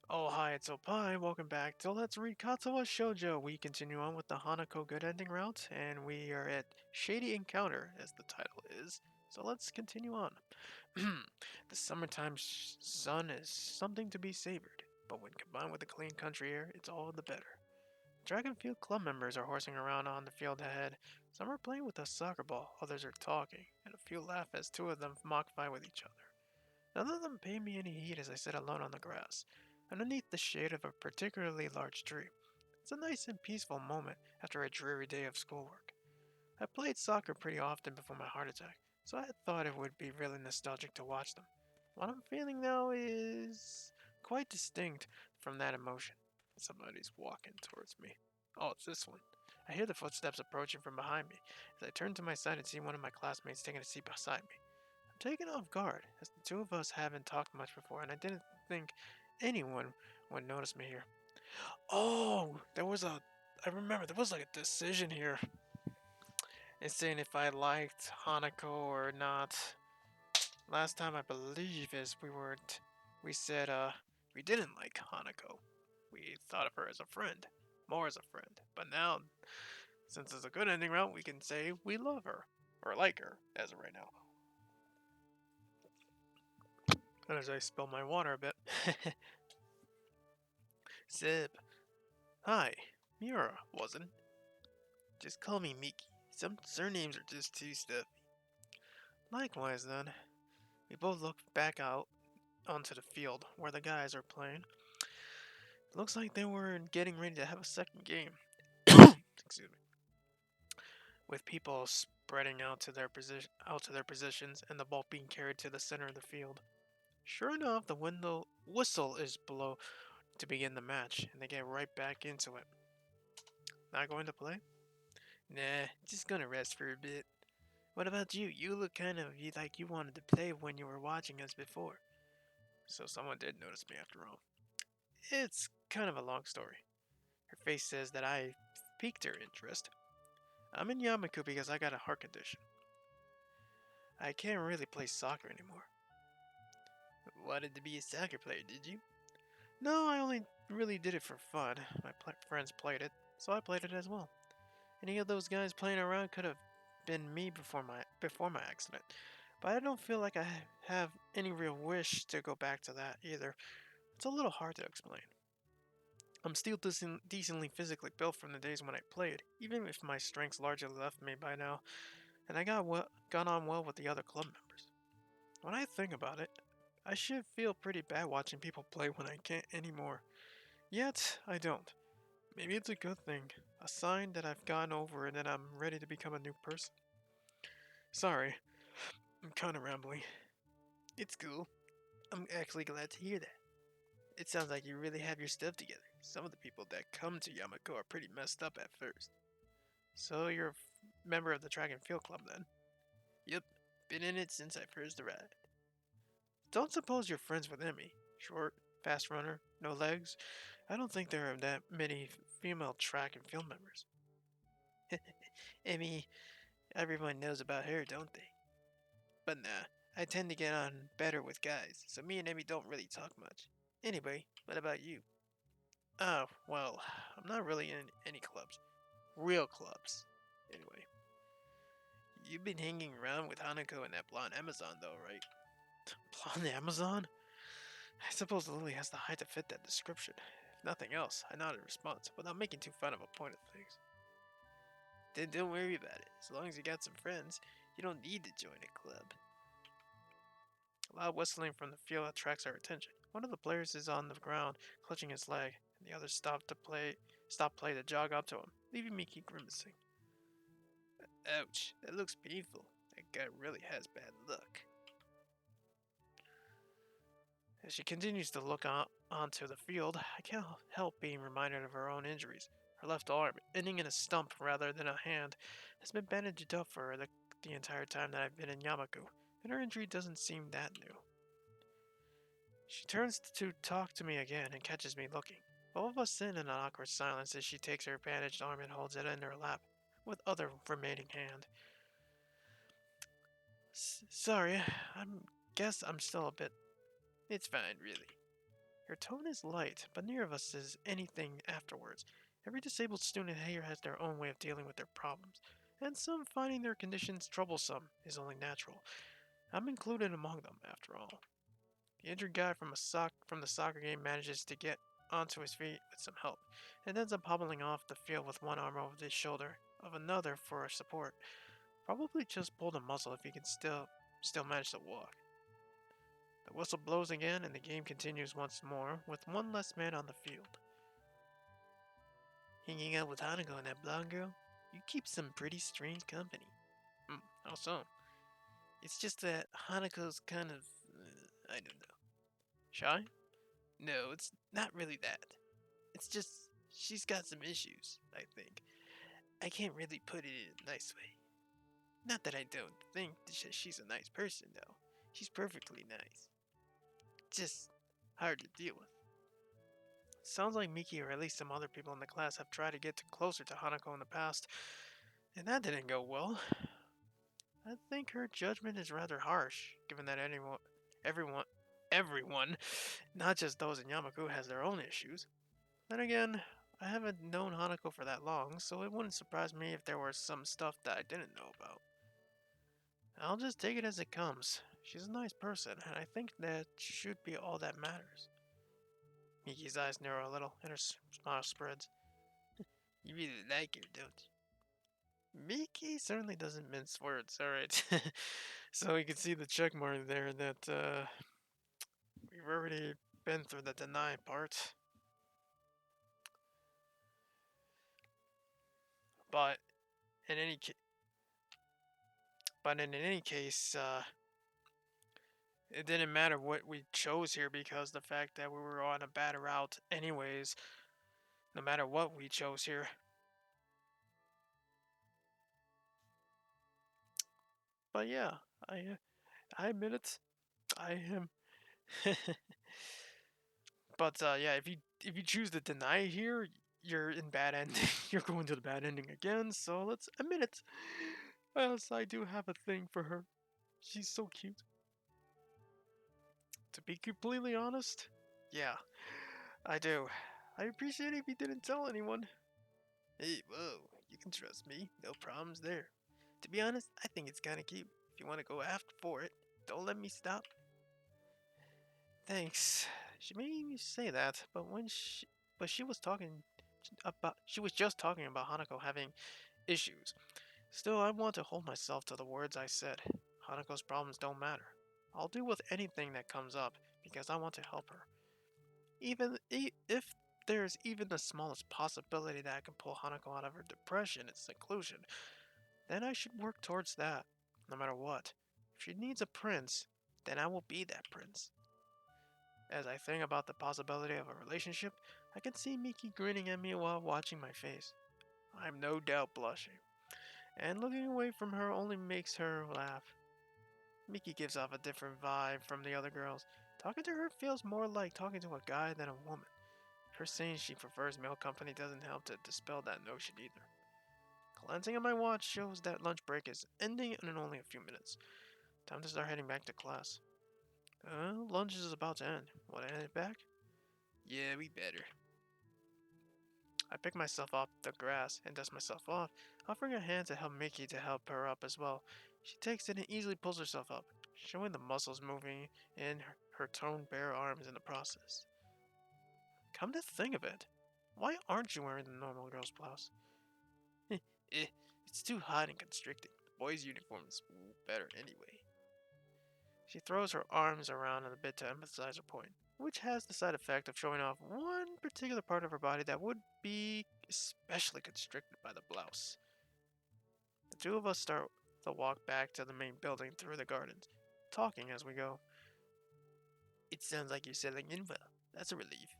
Oh, hi, it's Opie. Welcome back to Let's Read Katawa Shoujo. We continue on with the Hanako Good Ending route, and we are at Shady Encounter, as the title is. So let's continue on. The summertime sun is something to be savored, but when combined with the clean country air, it's all the better. Dragon Field Club members are horsing around on the field ahead. Some are playing with a soccer ball, others are talking, and a few laugh as two of them mock fight with each other. None of them pay me any heed as I sit alone on the grass, underneath the shade of a particularly large tree. It's a nice and peaceful moment after a dreary day of schoolwork. I played soccer pretty often before my heart attack, so I thought it would be really nostalgic to watch them. What I'm feeling now is quite distinct from that emotion. Somebody's walking towards me. Oh, it's this one. I hear the footsteps approaching from behind me as I turn to my side and see one of my classmates taking a seat beside me. I'm taken off guard, as the two of us haven't talked much before, and I didn't think anyone would notice me here. Oh, I remember, there was like a decision here. It's saying if I liked Hanako or not. Last time I believe is we said, we didn't like Hanako. We thought of her as a friend, more as a friend. But now, since it's a good ending route, we can say we love her, or like her, as of right now. And as I spill my water a bit. Zip. Hi, Mira, wasn't? Just call me Miki. Some surnames are just too stuffy. Likewise, then. We both look back out onto the field where the guys are playing. It looks like they were getting ready to have a second game. Excuse me. With people spreading out to their positions, and the ball being carried to the center of the field. Sure enough, the window whistle is below to begin the match, and they get right back into it. Not going to play? Nah, just gonna rest for a bit. What about you? You look kind of like you wanted to play when you were watching us before. So someone did notice me after all. It's kind of a long story. Her face says that I piqued her interest. I'm in Yamaku because I got a heart condition. I can't really play soccer anymore. Wanted to be a soccer player, did you? No, I only really did it for fun. My friends played it, so I played it as well. Any of those guys playing around could have been me before my accident. But I don't feel like I have any real wish to go back to that either. It's a little hard to explain. I'm still decently physically built from the days when I played, even if my strength's largely left me by now, and I got on well with the other club members. When I think about it, I should feel pretty bad watching people play when I can't anymore. Yet, I don't. Maybe it's a good thing, a sign that I've gotten over it and I'm ready to become a new person. Sorry, I'm kinda rambling. It's cool. I'm actually glad to hear that. It sounds like you really have your stuff together. Some of the people that come to Yamako are pretty messed up at first. So you're a member of the track and field club then? Yep, been in it since I first arrived. Don't suppose you're friends with Emmy. Short, fast runner, no legs. I don't think there are that many female track and field members. Emmy, everyone knows about her, don't they? But nah, I tend to get on better with guys, so me and Emmy don't really talk much. Anyway, what about you? Oh, well, I'm not really in any clubs. Real clubs. Anyway, you've been hanging around with Hanako and that blonde Amazon, though, right? Blonde Amazon? I suppose Lily has the height to fit that description. If nothing else, I nodded in response, without making too fun of a point of things. Then don't worry about it. As long as you got some friends, you don't need to join a club. Loud whistling from the field attracts our attention. One of the players is on the ground, clutching his leg, and the others stop play to jog up to him, leaving me keep grimacing. Ouch, that looks painful. That guy really has bad luck. As she continues to look onto the field, I can't help being reminded of her own injuries. Her left arm, ending in a stump rather than a hand, has been bandaged up for her the entire time that I've been in Yamaku, and her injury doesn't seem that new. She turns to talk to me again and catches me looking. Both of us sit in an awkward silence as she takes her bandaged arm and holds it in her lap, with other remaining hand. Sorry, I guess I'm still a bit. It's fine, really. Your tone is light, but neither of us says anything afterwards. Every disabled student here has their own way of dealing with their problems, and some finding their conditions troublesome is only natural. I'm included among them, after all. The injured guy from the soccer game manages to get onto his feet with some help, and ends up hobbling off the field with one arm over the shoulder of another for support. Probably just pulled a muscle if he can still manage to walk. The whistle blows again, and the game continues once more, with one less man on the field. Hanging out with Hanako and that blonde girl? You keep some pretty strange company. How so? It's just that Hanako's kind of, I don't know. Shy? No, it's not really that. It's just, she's got some issues, I think. I can't really put it in a nice way. Not that I don't think that she's a nice person, though. She's perfectly nice. Just hard to deal with. Sounds like Miki or at least some other people in the class have tried to get closer to Hanako in the past, and that didn't go well. I think her judgment is rather harsh, given that everyone, not just those in Yamaku, has their own issues. Then again, I haven't known Hanako for that long, so it wouldn't surprise me if there was some stuff that I didn't know about. I'll just take it as it comes. She's a nice person, and I think that should be all that matters. Miki's eyes narrow a little, and her smile spreads. You really like her, don't you? Miki certainly doesn't mince words, alright. So you can see the check mark there that we've already been through the deny part. But in any case, it didn't matter what we chose here because the fact that we were on a bad route anyways, no matter what we chose here. But yeah, I admit it. I am. But yeah, if you choose to deny here, you're in bad ending. You're going to the bad ending again. So let's admit it. Yes, I do have a thing for her. She's so cute. To be completely honest, yeah, I do. I appreciate it if you didn't tell anyone. Hey, whoa, you can trust me. No problems there. To be honest, I think it's kinda cute. If you want to go after for it, don't let me stop. Thanks. She made me say that, but she was just talking about Hanako having issues. Still, I want to hold myself to the words I said. Hanako's problems don't matter. I'll deal with anything that comes up because I want to help her. If there's even the smallest possibility that I can pull Hanako out of her depression and seclusion, then I should work towards that, no matter what. If she needs a prince, then I will be that prince. As I think about the possibility of a relationship, I can see Miki grinning at me while watching my face. I'm no doubt blushing, and looking away from her only makes her laugh. Miki gives off a different vibe from the other girls. Talking to her feels more like talking to a guy than a woman. Her saying she prefers male company doesn't help to dispel that notion either. Glancing at my watch shows that lunch break is ending in only a few minutes. Time to start heading back to class. Lunch is about to end. Wanna head back? Yeah, we better. I pick myself off the grass and dust myself off, offering a hand to help Mickey to help her up as well. She takes it and easily pulls herself up, showing the muscles moving in her toned bare arms in the process. Come to think of it, why aren't you wearing the normal girl's blouse? It's too hot and constricting. The boys' uniform is better anyway. She throws her arms around a bit to emphasize her point, which has the side effect of showing off one particular part of her body that would be especially constricted by the blouse. The two of us start the walk back to the main building through the gardens, talking as we go. It sounds like you're settling in well. That's a relief.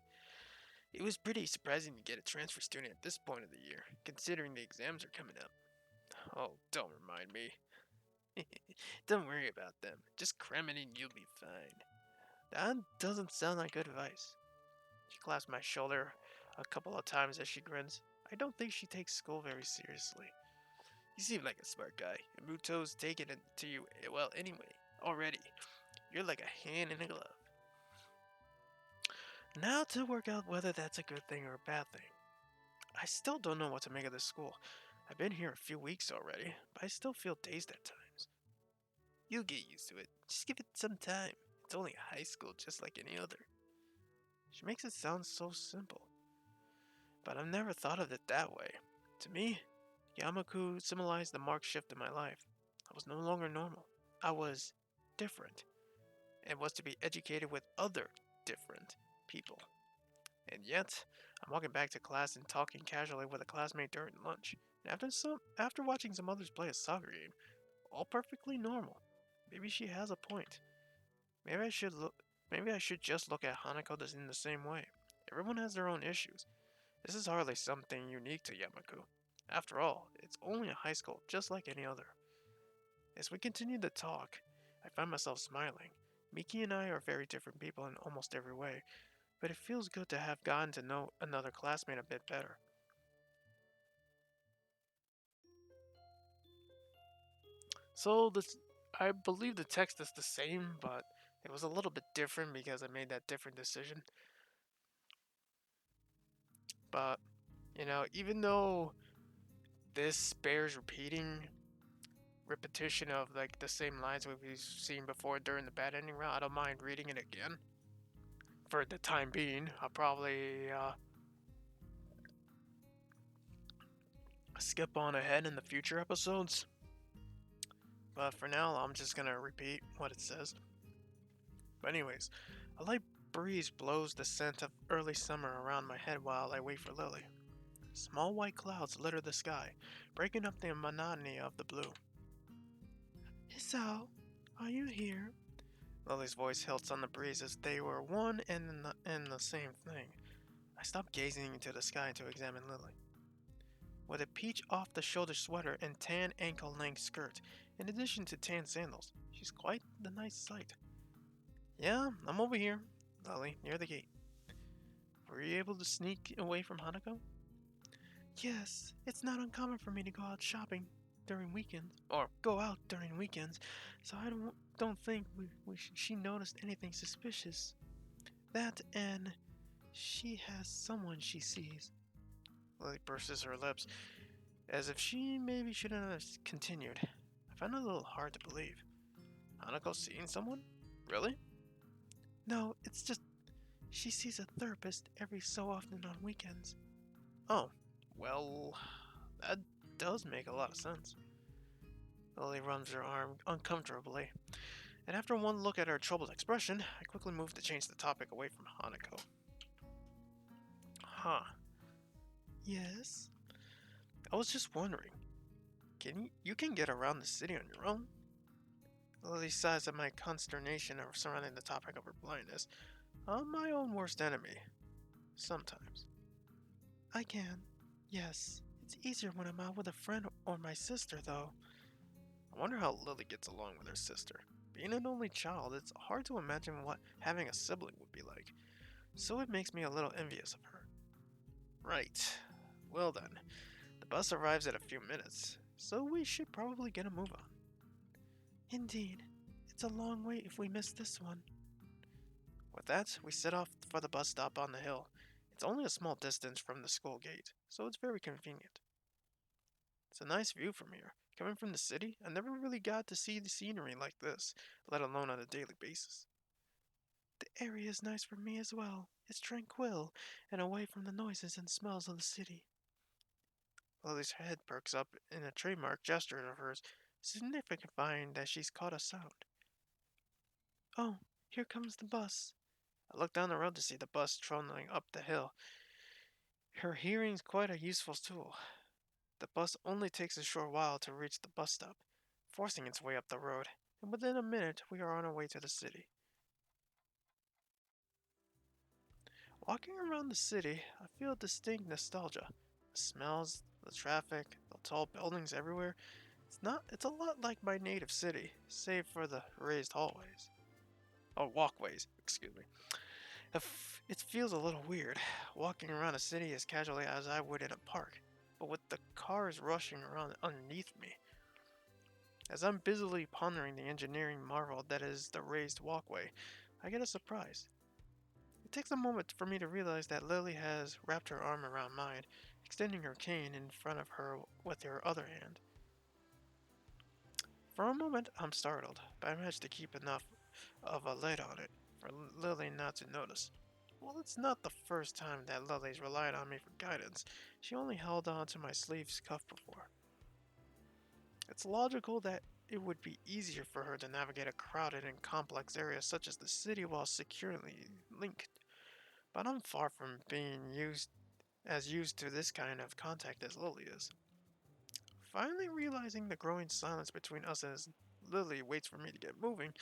It was pretty surprising to get a transfer student at this point of the year, considering the exams are coming up. Oh, don't remind me. Don't worry about them. Just cram it in, you'll be fine. That doesn't sound like good advice. She claps my shoulder a couple of times as she grins. I don't think she takes school very seriously. You seem like a smart guy, and Muto's taking it to you well anyway. Already. You're like a hand in a glove. Now to work out whether that's a good thing or a bad thing. I still don't know what to make of this school. I've been here a few weeks already, but I still feel dazed at times. You'll get used to it. Just give it some time. It's only high school just like any other. She makes it sound so simple, but I've never thought of it that way. To me, Yamaku symbolized the marked shift in my life. I was no longer normal. I was different, and was to be educated with other different people. And yet, I'm walking back to class and talking casually with a classmate during lunch. And after watching some others play a soccer game, all perfectly normal. Maybe she has a point. Maybe I should look. Maybe I should just look at Hanako in the same way. Everyone has their own issues. This is hardly something unique to Yamaku. After all, it's only a high school, just like any other. As we continue to talk, I find myself smiling. Miki and I are very different people in almost every way, but it feels good to have gotten to know another classmate a bit better. So this, I believe the text is the same, but it was a little bit different because I made that different decision. But even though this bears repetition of like the same lines we've seen before during the bad ending round, I don't mind reading it again. For the time being, I'll probably skip on ahead in the future episodes. But for now, I'm just gonna repeat what it says. But anyways, a light breeze blows the scent of early summer around my head while I wait for Lily. Small white clouds litter the sky, breaking up the monotony of the blue. Isao, are you here? Lily's voice hilts on the breeze as they were one and the same thing. I stop gazing into the sky to examine Lily. With a peach off the shoulder sweater and tan ankle length skirt, in addition to tan sandals, she's quite the nice sight. Yeah, I'm over here, Lily, near the gate. Were you able to sneak away from Hanako? Yes, it's not uncommon for me to go out shopping during weekends, or go out during weekends, so I don't think she noticed anything suspicious. That and she has someone she sees. Lily purses her lips, as if she maybe shouldn't have continued. I find it a little hard to believe. Hanako seeing someone? Really? No, it's just she sees a therapist every so often on weekends. Oh, well, that does make a lot of sense. Lily rubs her arm uncomfortably, and after one look at her troubled expression, I quickly move to change the topic away from Hanako. Huh. Yes? I was just wondering, you can get around the city on your own? Lily sighs at my consternation surrounding the topic of her blindness. I'm my own worst enemy. Sometimes. I can. Yes. It's easier when I'm out with a friend or my sister, though. I wonder how Lily gets along with her sister. Being an only child, it's hard to imagine what having a sibling would be like, so it makes me a little envious of her. Right. Well then, the bus arrives in a few minutes, so we should probably get a move on. Indeed. It's a long wait if we miss this one. With that, we set off for the bus stop on the hill. It's only a small distance from the school gate, so it's very convenient. It's a nice view from here. Coming from the city, I never really got to see the scenery like this, let alone on a daily basis. The area is nice for me as well. It's tranquil and away from the noises and smells of the city. Lily's head perks up in a trademark gesture of hers, signifying that she's caught a sound. Oh, here comes the bus. I look down the road to see the bus trundling up the hill. Her hearing's quite a useful tool. The bus only takes a short while to reach the bus stop, forcing its way up the road, and within a minute we are on our way to the city. Walking around the city, I feel distinct nostalgia. The smells, the traffic, the tall buildings everywhere. It's a lot like my native city, save for the raised hallways. Oh, walkways, excuse me. It feels a little weird, walking around a city as casually as I would in a park, but with the cars rushing around underneath me. As I'm busily pondering the engineering marvel that is the raised walkway, I get a surprise. It takes a moment for me to realize that Lily has wrapped her arm around mine, extending her cane in front of her with her other hand. For a moment, I'm startled, but I manage to keep enough of a lid on it for Lily not to notice. Well, it's not the first time that Lily's relied on me for guidance. She only held on to my sleeve's cuff before. It's logical that it would be easier for her to navigate a crowded and complex area such as the city while securely linked. But I'm far from being used to this kind of contact as Lily is. Finally realizing the growing silence between us as Lily waits for me to get moving,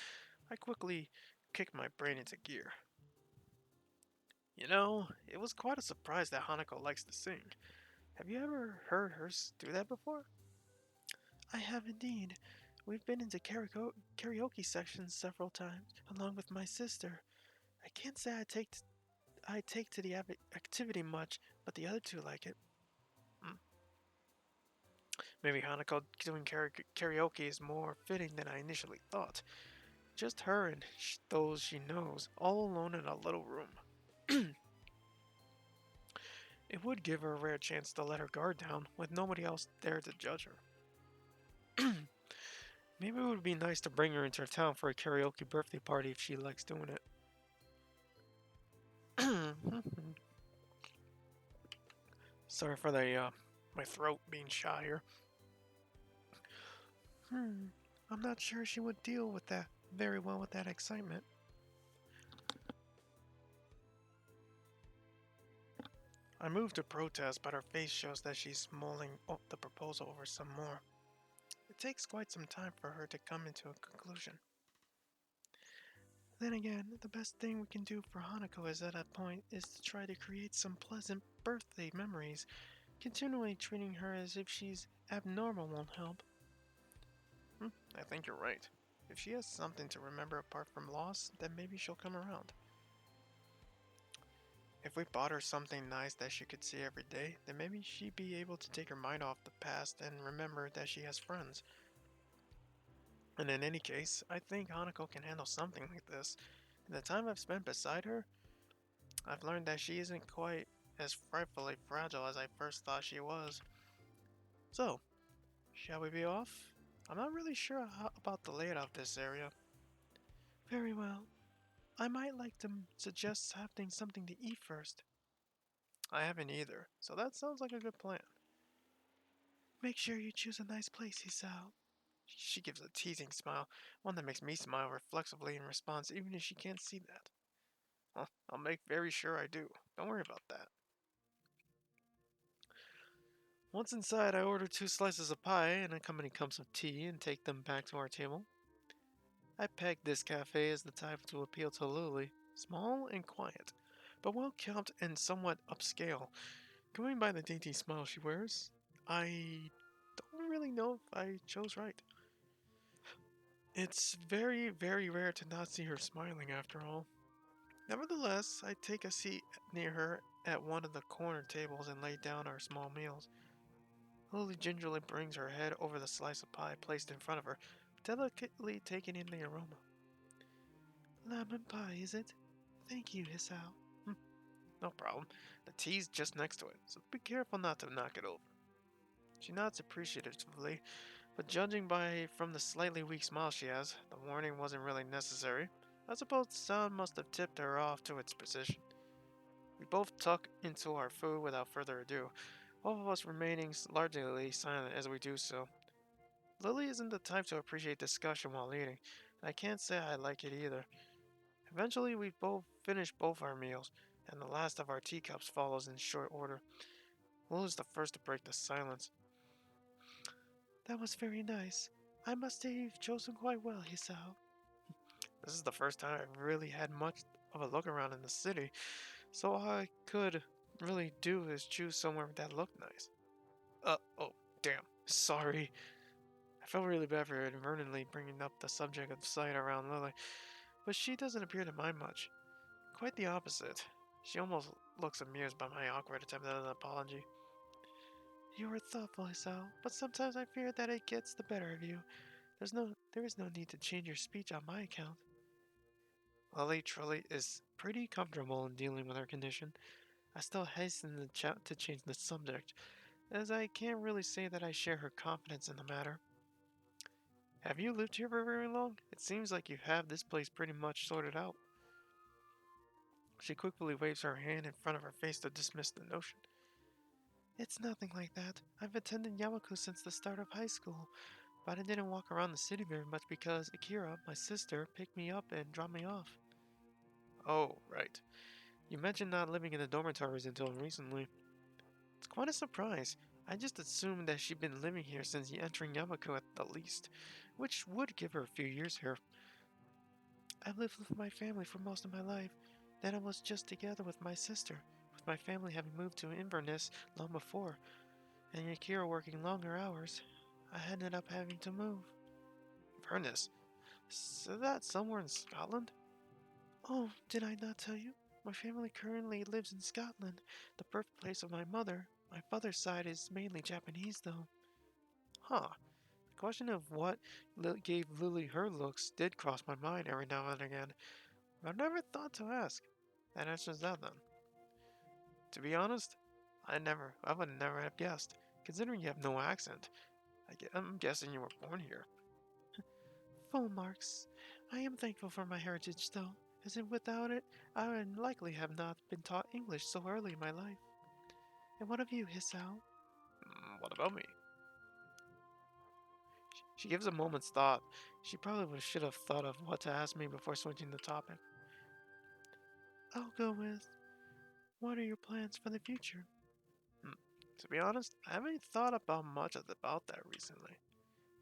I quickly kick my brain into gear. You know, it was quite a surprise that Hanako likes to sing. Have you ever heard her do that before? I have indeed. We've been into karaoke sections several times, along with my sister. I can't say I take to the activity much, but the other two like it. Hmm. Maybe Hanako doing karaoke is more fitting than I initially thought. Just her and those she knows, all alone in a little room. It would give her a rare chance to let her guard down, with nobody else there to judge her. Maybe it would be nice to bring her into town for a karaoke birthday party if she likes doing it. Sorry for the my throat being shot here. Hmm. I'm not sure she would deal with that very well with that excitement. I move to protest, but her face shows that she's mulling the proposal over some more. It takes quite some time for her to come into a conclusion. Then again, the best thing we can do for Hanako is at that point is to try to create some pleasant birthday memories. Continually treating her as if she's abnormal won't help. I think you're right. If she has something to remember apart from loss, then maybe she'll come around. If we bought her something nice that she could see every day, then maybe she'd be able to take her mind off the past and remember that she has friends. And in any case, I think Hanako can handle something like this. In the time I've spent beside her, I've learned that she isn't quite as frightfully fragile as I first thought she was. So, shall we be off? I'm not really sure about the layout of this area. Very well. I might like to suggest having something to eat first. I haven't either, so that sounds like a good plan. Make sure you choose a nice place, Hisao. She gives a teasing smile, one that makes me smile reflexively in response, even if she can't see that. Well, I'll make very sure I do. Don't worry about that. Once inside, I order 2 slices of pie and accompanying cups of tea and take them back to our table. I pegged this cafe as the type to appeal to Lily, small and quiet, but well kept and somewhat upscale. Going by the dainty smile she wears, I don't really know if I chose right. It's very, very rare to not see her smiling after all. Nevertheless, I take a seat near her at one of the corner tables and lay down our small meals. Lily gingerly brings her head over the slice of pie placed in front of her, delicately taking in the aroma. Lemon pie, is it? Thank you, Hisao. No problem. The tea's just next to it, so be careful not to knock it over. She nods appreciatively, but judging by from the slightly weak smile she has, the warning wasn't really necessary. I suppose the sound must have tipped her off to its position. We both tuck into our food without further ado, both of us remaining largely silent as we do so. Lily isn't the type to appreciate discussion while eating, and I can't say I like it either. Eventually, we both finish both our meals, and the last of our teacups follows in short order. Lily's the first to break the silence. That was very nice. I must say you've chosen quite well, Hisao. This is the first time I've really had much of a look around in the city, so all I could really do is choose somewhere that looked nice. Oh, damn. Sorry. I felt really bad for inadvertently bringing up the subject of sight around Lily, but she doesn't appear to mind much. Quite the opposite. She almost looks amused by my awkward attempt at an apology. You are thoughtful, Hisao, but sometimes I fear that it gets the better of you. There is no need to change your speech on my account. Lily truly is pretty comfortable in dealing with her condition. I still hasten to change the subject, as I can't really say that I share her confidence in the matter. Have you lived here for very long? It seems like you have this place pretty much sorted out. She quickly waves her hand in front of her face to dismiss the notion. It's nothing like that. I've attended Yamaku since the start of high school, but I didn't walk around the city very much because Akira, my sister, picked me up and dropped me off. Oh, right. You mentioned not living in the dormitories until recently. It's quite a surprise. I just assumed that she'd been living here since entering Yamaku at the least, which would give her a few years here. I've lived with my family for most of my life. Then I was just together with my sister, with my family having moved to Inverness long before, and Akira working longer hours. I ended up having to move. Inverness? So that's somewhere in Scotland? Oh, did I not tell you? My family currently lives in Scotland, the birthplace of my mother. My father's side is mainly Japanese, though. Huh. The question of what gave Lily her looks did cross my mind every now and again, but I've never thought to ask. That answers that then. To be honest, I would never have guessed. Considering you have no accent, I'm guessing you were born here. Full marks. I am thankful for my heritage, though, as if without it, I would likely have not been taught English so early in my life. And what of you, Hisao? What about me? She gives a moment's thought. She probably should have thought of what to ask me before switching the topic. I'll go with, what are your plans for the future? Hmm. To be honest, I haven't thought about much about that recently.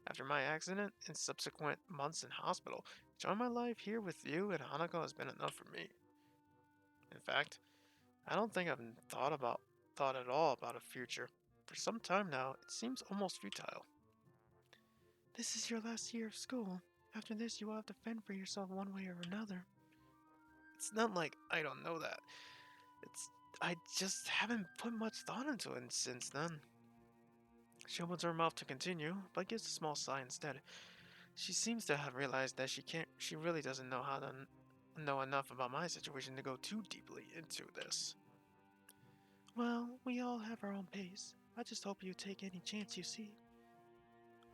After my accident and subsequent months in hospital, enjoying my life here with you and Hanako has been enough for me. In fact, I don't think I've thought at all about a future. For some time now, it seems almost futile. This is your last year of school. After this, you will have to fend for yourself one way or another. It's not like I don't know that. It's I just haven't put much thought into it since then. She opens her mouth to continue, but gives a small sigh instead. She seems to have realized that she really doesn't know how to know enough about my situation to go too deeply into this. Well, we all have our own pace. I just hope you take any chance you see.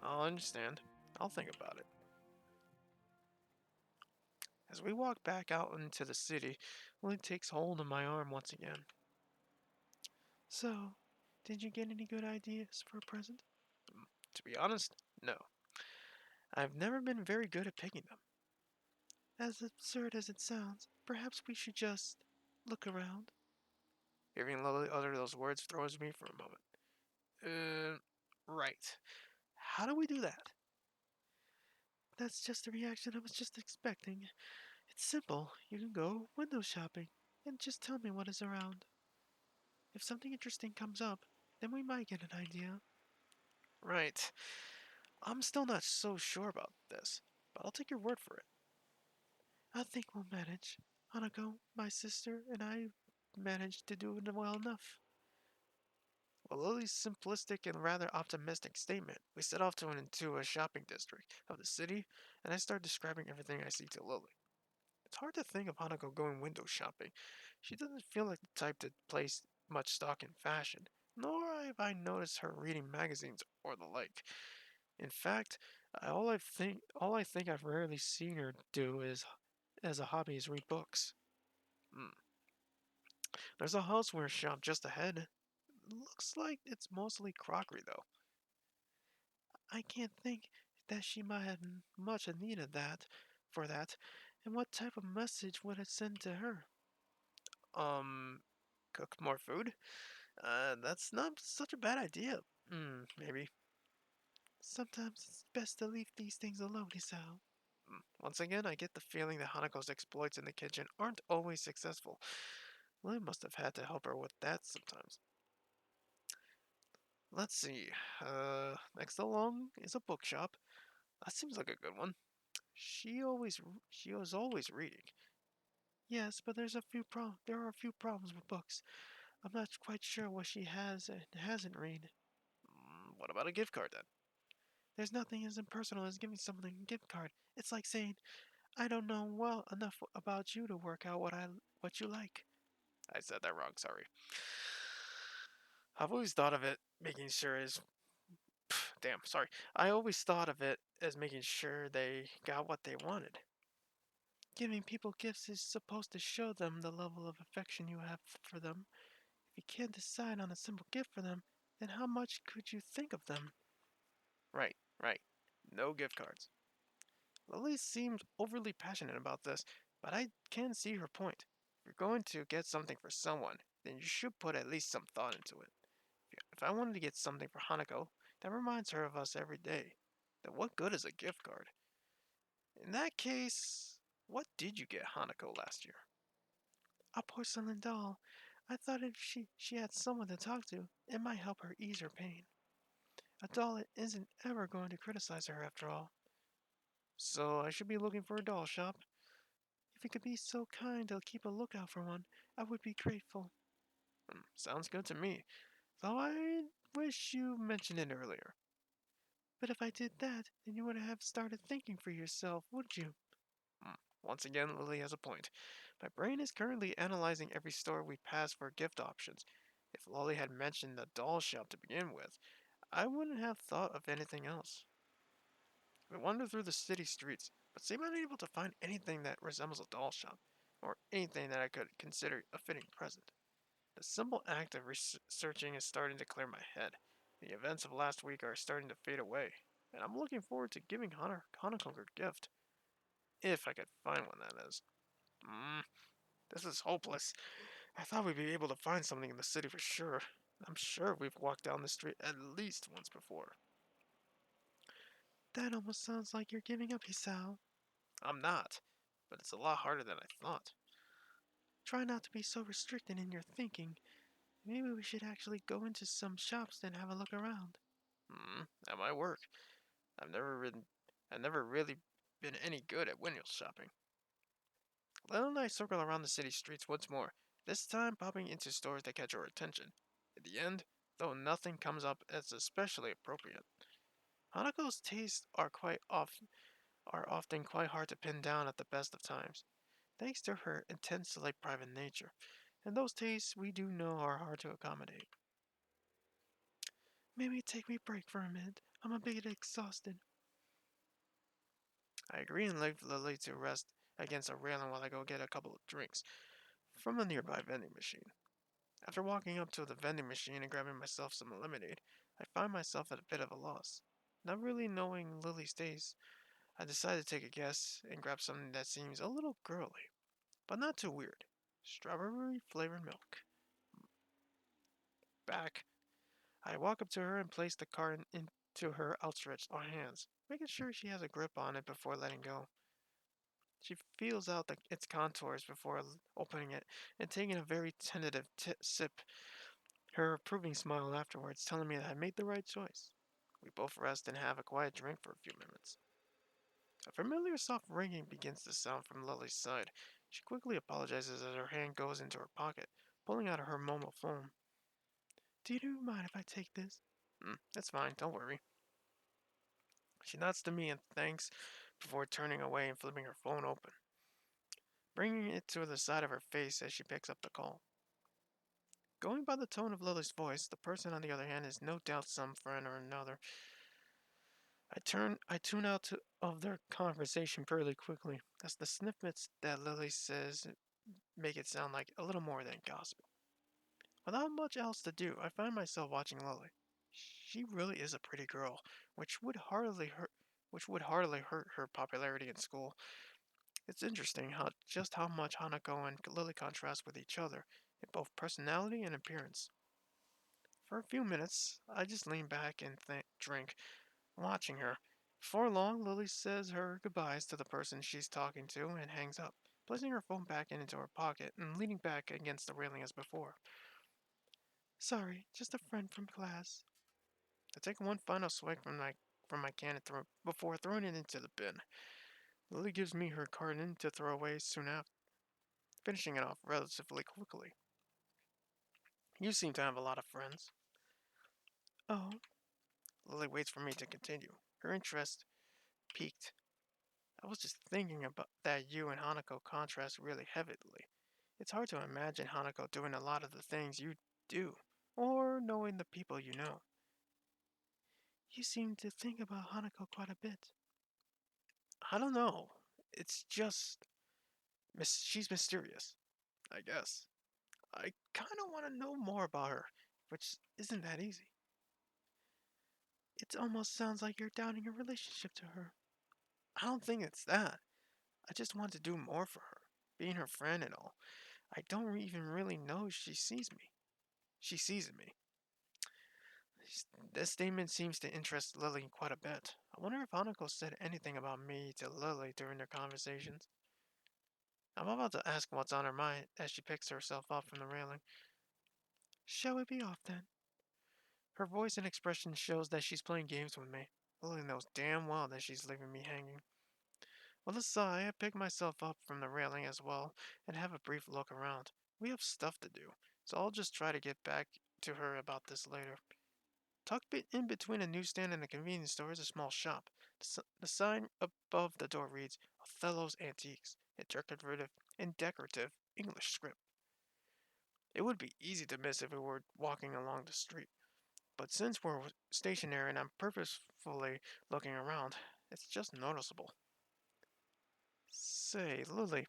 I'll understand. I'll think about it. As we walk back out into the city, Lily takes hold of my arm once again. So, did you get any good ideas for a present? To be honest, no. I've never been very good at picking them. As absurd as it sounds, perhaps we should just look around. Hearing Lily utter those words throws me for a moment. Right. How do we do that? That's just the reaction I was just expecting. It's simple. You can go window shopping and just tell me what is around. If something interesting comes up, then we might get an idea. Right. I'm still not so sure about this, but I'll take your word for it. I think we'll manage. Hanako, my sister, and I managed to do it well enough. With Lily's simplistic and rather optimistic statement, we set off into a shopping district of the city, and I start describing everything I see to Lily. It's hard to think of Hanako going window shopping. She doesn't feel like the type to place much stock in fashion, nor have I noticed her reading magazines or the like. In fact, all I think I've rarely seen her do is as a hobby is read books. Hmm. There's a houseware shop just ahead. Looks like it's mostly crockery though. I can't think that she might have much need of that for that. And what type of message would it send to her? Um, cook more food? That's not such a bad idea. Maybe. Sometimes it's best to leave these things alone, Isao. Once again, I get the feeling that Hanako's exploits in the kitchen aren't always successful. Lily must have had to help her with that sometimes. Let's see. Next along is a bookshop. That seems like a good one. She was always reading. Yes, but there are a few problems with books. I'm not quite sure what she has and hasn't read. What about a gift card then? There's nothing as impersonal as giving someone a gift card. It's like saying, I don't know well enough about you to work out what you like. I said that wrong, sorry. I've always thought of it making sure is damn, sorry. I always thought of it as making sure they got what they wanted. Giving people gifts is supposed to show them the level of affection you have for them. If you can't decide on a simple gift for them, then how much could you think of them? Right, right. No gift cards. Lily seemed overly passionate about this, but I can see her point. If you're going to get something for someone, then you should put at least some thought into it. If I wanted to get something for Hanako that reminds her of us every day, then what good is a gift card? In that case, what did you get Hanako last year? A porcelain doll. I thought if she had someone to talk to, it might help her ease her pain. A doll that isn't ever going to criticize her after all. So I should be looking for a doll shop. If you could be so kind to keep a lookout for one, I would be grateful. Sounds good to me, though I wish you mentioned it earlier. But if I did that, then you would have started thinking for yourself, wouldn't you? Hmm, Once again, Lily has a point. My brain is currently analyzing every store we pass for gift options. If Lolly had mentioned the doll shop to begin with, I wouldn't have thought of anything else. We wandered through the city streets, but seemed unable to find anything that resembles a doll shop, or anything that I could consider a fitting present. The simple act of researching is starting to clear my head. The events of last week are starting to fade away, and I'm looking forward to giving Hanako her gift. If I could find one, that is. Mm, this is hopeless. I thought we'd be able to find something in the city for sure. I'm sure we've walked down the street at least once before. That almost sounds like you're giving up, Hisao. I'm not, but it's a lot harder than I thought. Try not to be so restricted in your thinking. Maybe we should actually go into some shops and have a look around. That might work. I've never ridden, I've never really been any good at window shopping. Lil and I circle around the city streets once more, this time popping into stores that catch our attention. In the end, though nothing comes up as especially appropriate. Hanako's tastes are often quite hard to pin down at the best of times, thanks to her intensely private nature, and those tastes we do know are hard to accommodate. Maybe take me a break for a minute. I'm a bit exhausted. I agree and leave Lily to rest against a railing while I go get a couple of drinks from a nearby vending machine. After walking up to the vending machine and grabbing myself some lemonade, I find myself at a bit of a loss. Not really knowing Lily's taste, I decide to take a guess and grab something that seems a little girly, but not too weird. Strawberry flavored milk. Back, I walk up to her and place the card into her outstretched hands, making sure she has a grip on it before letting go. She feels out its contours before opening it and taking a very tentative sip, her approving smile afterwards telling me that I made the right choice. We both rest and have a quiet drink for a few minutes. A familiar soft ringing begins to sound from Lily's side. She quickly apologizes as her hand goes into her pocket, pulling out her mobile phone. Do you mind if I take this? It's fine, don't worry. She nods to me and thanks before turning away and flipping her phone open, bringing it to the side of her face as she picks up the call. Going by the tone of Lily's voice, the person on the other hand is no doubt some friend or another. I tune out of their conversation fairly quickly, as the snippets that Lily says make it sound like a little more than gospel. Without much else to do, I find myself watching Lily. She really is a pretty girl, which would hardly hurt her popularity in school. It's interesting how much Hanako and Lily contrast with each other in both personality and appearance. For a few minutes, I just lean back and drink, watching her. Before long, Lily says her goodbyes to the person she's talking to and hangs up, placing her phone back into her pocket and leaning back against the railing as before. Sorry, just a friend from class. I take one final swig from my can before throwing it into the bin. Lily gives me her carton to throw away soon after, finishing it off relatively quickly. You seem to have a lot of friends. Oh, Lily waits for me to continue, her interest piqued. I was just thinking about that you and Hanako contrast really heavily. It's hard to imagine Hanako doing a lot of the things you do, or knowing the people you know. You seem to think about Hanako quite a bit. I don't know. It's just she's mysterious, I guess. I kind of want to know more about her, which isn't that easy. It almost sounds like you're doubting your relationship to her. I don't think it's that. I just want to do more for her, being her friend and all. I don't even really know she sees me. She sees in me. This statement seems to interest Lily quite a bit. I wonder if Hanako said anything about me to Lily during their conversations. I'm about to ask what's on her mind as she picks herself up from the railing. Shall we be off then? Her voice and expression shows that she's playing games with me. Lily knows damn well that she's leaving me hanging. With a sigh, I pick myself up from the railing as well and have a brief look around. We have stuff to do, so I'll just try to get back to her about this later. Tucked in between a newsstand and a convenience store is a small shop. The sign above the door reads Othello's Antiques in decorative English script. It would be easy to miss if we were walking along the street, but since we're stationary and I'm purposefully looking around, it's just noticeable. Say, Lily,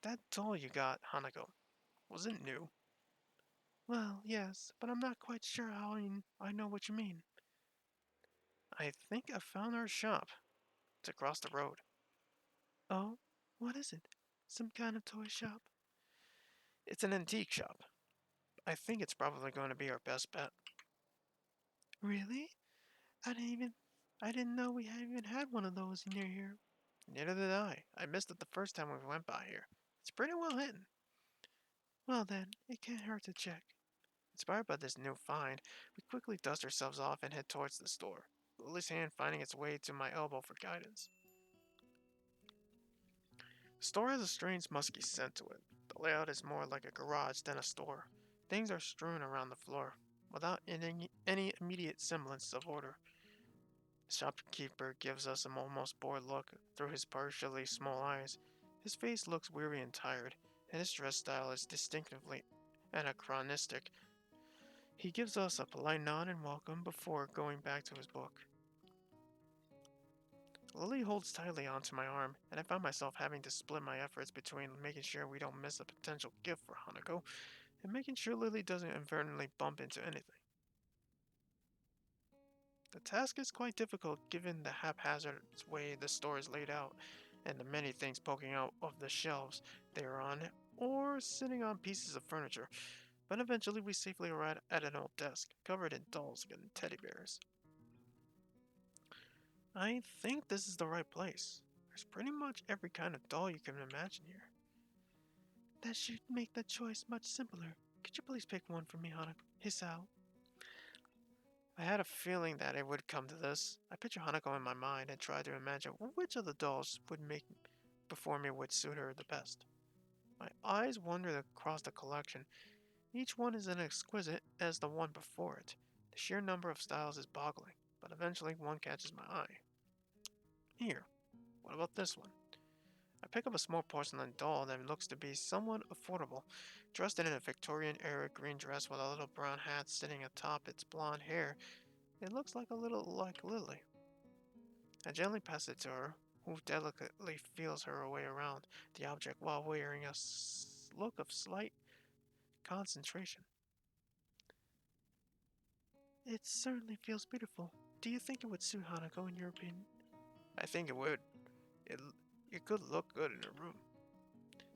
that doll you got, Hanako, was it new? Well, yes, but I'm not quite sure how I know what you mean. I think I found our shop. It's across the road. Oh, what is it? Some kind of toy shop? It's an antique shop. I think it's probably going to be our best bet. Really? I didn't even I didn't know we had even had one of those near here. Neither did I. I missed it the first time we went by here. It's pretty well hidden. Well then, it can't hurt to check. Inspired by this new find, we quickly dust ourselves off and head towards the store, Lily's hand finding its way to my elbow for guidance. The store has a strange musky scent to it. The layout is more like a garage than a store. Things are strewn around the floor, without any immediate semblance of order. The shopkeeper gives us an almost bored look through his partially small eyes. His face looks weary and tired, and his dress style is distinctively anachronistic. He gives us a polite nod and welcome before going back to his book. Lily holds tightly onto my arm, and I find myself having to split my efforts between making sure we don't miss a potential gift for Hanako and making sure Lily doesn't inadvertently bump into anything. The task is quite difficult given the haphazard way the store is laid out and the many things poking out of the shelves they are on or sitting on pieces of furniture, but eventually we safely arrive at an old desk covered in dolls and teddy bears. I think this is the right place. There's pretty much every kind of doll you can imagine here. That should make the choice much simpler. Could you please pick one for me, Hanako? Hisao. I had a feeling that it would come to this. I picture Hanako in my mind and tried to imagine which of the dolls would make before me would suit her the best. My eyes wandered across the collection. Each one is as exquisite as the one before it. The sheer number of styles is boggling, but eventually one catches my eye. Here, what about this one? I pick up a small porcelain doll that looks to be somewhat affordable, dressed in a Victorian era green dress with a little brown hat sitting atop its blonde hair. It looks like a little like Lily. I gently pass it to her, who delicately feels her way around the object while wearing a look of slight concentration. It certainly feels beautiful. Do you think it would suit Hanako in your opinion? I think it would. It, it could look good in her room.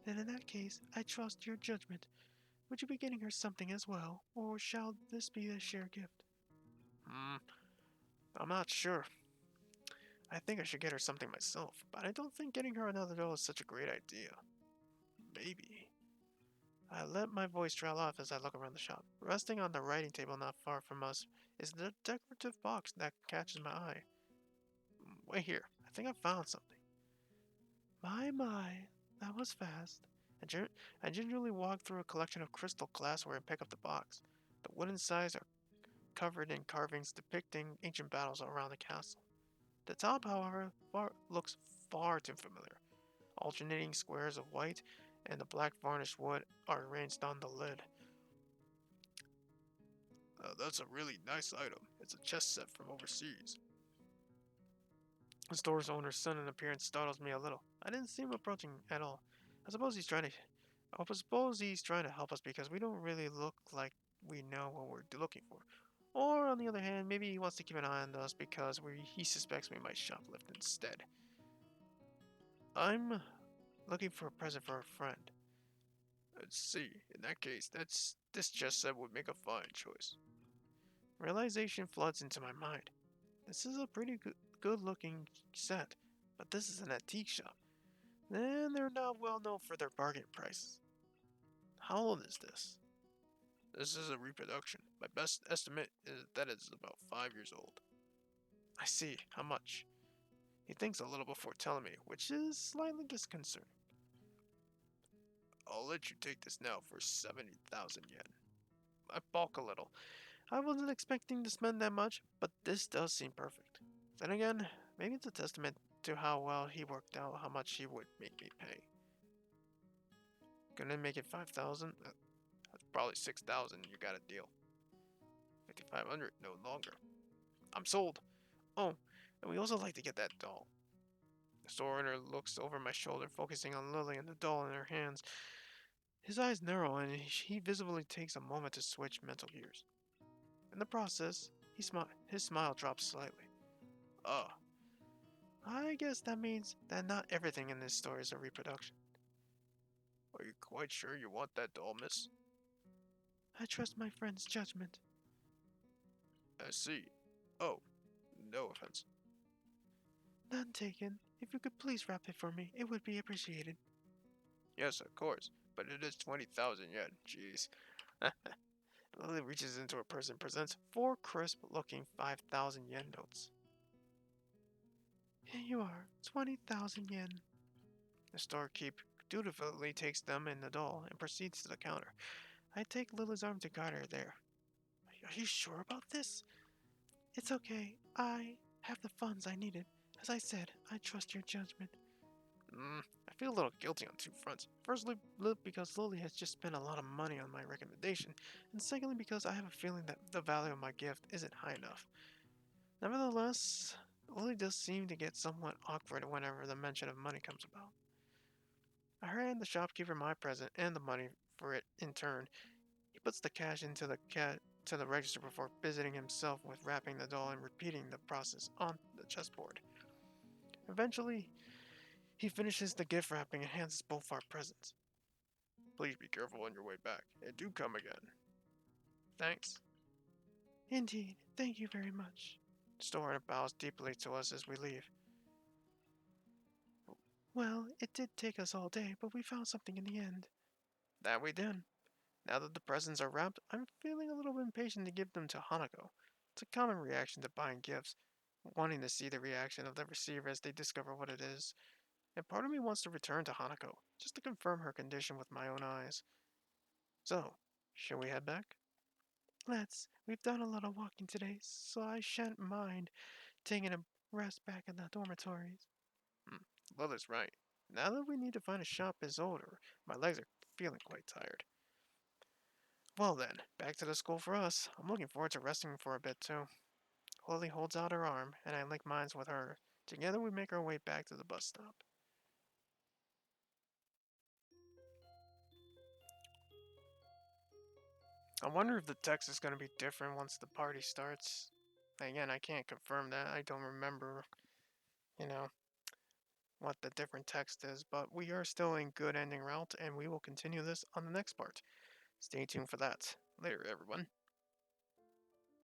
Then in that case, I trust your judgment. Would you be getting her something as well, or shall this be a shared gift? Hmm, I'm not sure. I think I should get her something myself, but I don't think getting her another doll is such a great idea. Maybe. I let my voice trail off as I look around the shop. Resting on the writing table not far from us is the decorative box that catches my eye. Wait here, I think I found something. My, that was fast. I gingerly walk through a collection of crystal glassware and pick up the box. The wooden sides are covered in carvings depicting ancient battles around the castle. The top, however, looks far too familiar. Alternating squares of white and the black varnished wood are arranged on the lid. That's a really nice item. It's a chess set from overseas. The store's owner's sudden appearance startles me a little. I didn't see him approaching at all. I suppose he's trying to. I suppose he's trying to help us because we don't really look like we know what we're looking for. Or on the other hand, maybe he wants to keep an eye on us because he suspects we might shoplift instead. I'm looking for a present for a friend. Let's see. In that case, this chess set would make a fine choice. Realization floods into my mind. This is a pretty good looking set, but this is an antique shop. And they're not well known for their bargain prices. How old is this? This is a reproduction. My best estimate is that it's about 5 years old. I see. How much? He thinks a little before telling me, which is slightly disconcerting. I'll let you take this now for 70,000 yen. I balk a little. I wasn't expecting to spend that much, but this does seem perfect. Then again, maybe it's a testament to how well he worked out how much he would make me pay. Gonna make it 5,000? That's probably 6,000. You got a deal. 5,500, no longer. I'm sold. Oh, and we also like to get that doll. The store owner looks over my shoulder, focusing on Lily and the doll in her hands. His eyes narrow, and he visibly takes a moment to switch mental gears. In the process, his smile drops slightly. Ah, I guess that means that not everything in this store is a reproduction. Are you quite sure you want that doll, miss? I trust my friend's judgment. I see. Oh, no offense. None taken. If you could please wrap it for me, it would be appreciated. Yes, of course, but it is 20,000 yen. Jeez. Lily reaches into her purse and presents 4 crisp-looking 5,000 yen notes. Here you are, 20,000 yen. The storekeep dutifully takes them and the doll and proceeds to the counter. I take Lily's arm to guide her there. Are you sure about this? It's okay. I have the funds I needed. As I said, I trust your judgment. I feel a little guilty on two fronts. Firstly, because Lily has just spent a lot of money on my recommendation, and secondly, because I have a feeling that the value of my gift isn't high enough. Nevertheless, Lily does seem to get somewhat awkward whenever the mention of money comes about. I hand the shopkeeper my present and the money for it in turn. He puts the cash into to the register before busying himself with wrapping the doll and repeating the process on the chessboard. Eventually, he finishes the gift wrapping and hands us both our presents. Please be careful on your way back, and do come again. Thanks. Indeed, thank you very much. The store owner bows deeply to us as we leave. Well, it did take us all day, but we found something in the end. That we did. Now that the presents are wrapped, I'm feeling a little impatient to give them to Hanako. It's a common reaction to buying gifts, wanting to see the reaction of the receiver as they discover what it is. And part of me wants to return to Hanako, just to confirm her condition with my own eyes. So, shall we head back? Let's. We've done a lot of walking today, so I shan't mind taking a rest back in the dormitories. Hmm, Lily's right. Now that we need to find a shop is older, my legs are feeling quite tired. Well then, back to the school for us. I'm looking forward to resting for a bit too. Lily holds out her arm, and I link mine with her. Together we make our way back to the bus stop. I wonder if the text is going to be different once the party starts. Again, I can't confirm that. I don't remember, you know, what the different text is, but we are still in good ending route, and we will continue this on the next part. Stay tuned for that. Later, everyone.